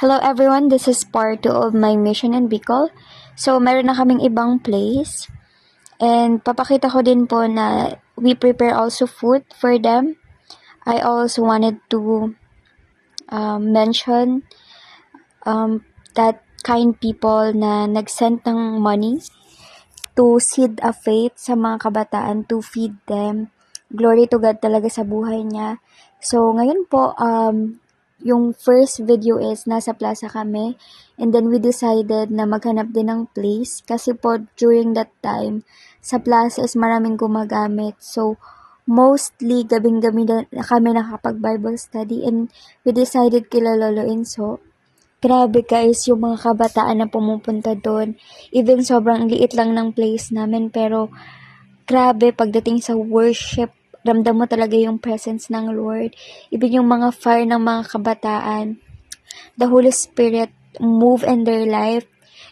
Hello everyone, this is part 2 of my mission in Bicol. So, meron na kaming ibang place. And papakita ko din po na we prepare also food for them. I also wanted to mention that kind people na nag-send ng money to seed a faith sa mga kabataan, to feed them. Glory to God talaga sa buhay niya. So, ngayon po, yung first video is nasa plaza kami, and then we decided na maghanap din ng place kasi po during that time sa plaza is maraming gumagamit, so mostly gabing-gabi na kami nakapag-Bible study, and we decided kila Lolo Inso. Grabe guys, yung mga kabataan na pumupunta doon, even sobrang liit lang ng place namin, pero grabe pagdating sa worship, ramdam mo talaga yung presence ng Lord. Even yung mga fire ng mga kabataan, the Holy Spirit moved in their life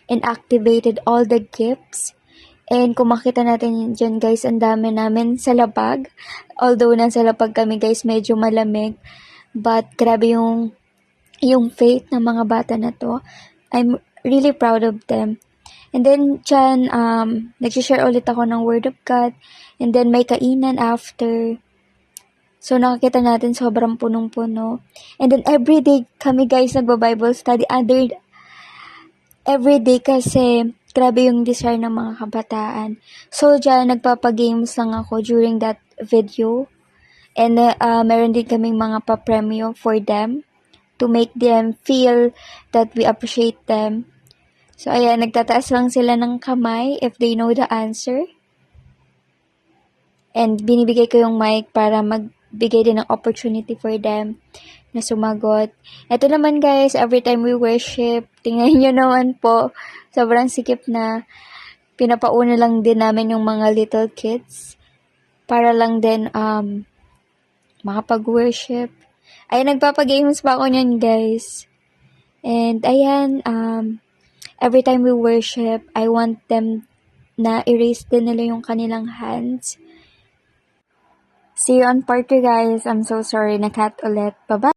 and activated all the gifts. And kung makita natin dyan guys, ang dami namin sa labag. Although nasa labag kami guys, medyo malamig. But grabe yung faith ng mga bata na to. I'm really proud of them. And then, dyan, nag-share ulit ako ng Word of God. And then, may kainan after. So, nakakita natin sobrang punong-puno. And then, everyday kami guys nagba-Bible study. Everyday kasi, grabe yung desire ng mga kabataan. So, dyan, nagpapagames lang ako during that video. And, meron din kaming mga pa-premyo for them to make them feel that we appreciate them. So, ayan, nagtataas lang sila ng kamay if they know the answer. And binibigay ko yung mic para magbigay din ng opportunity for them na sumagot. Ito naman guys, every time we worship, tingnan nyo naman po, sobrang sikip na pinapauna lang din namin yung mga little kids para lang din makapag-worship. Ayan, nagpapagames pa ako nyan guys. And ayan, every time we worship, I want them na erase din nila yung kanilang hands. See you on part 2 guys. I'm so sorry, na-cut ulit. Bye-bye!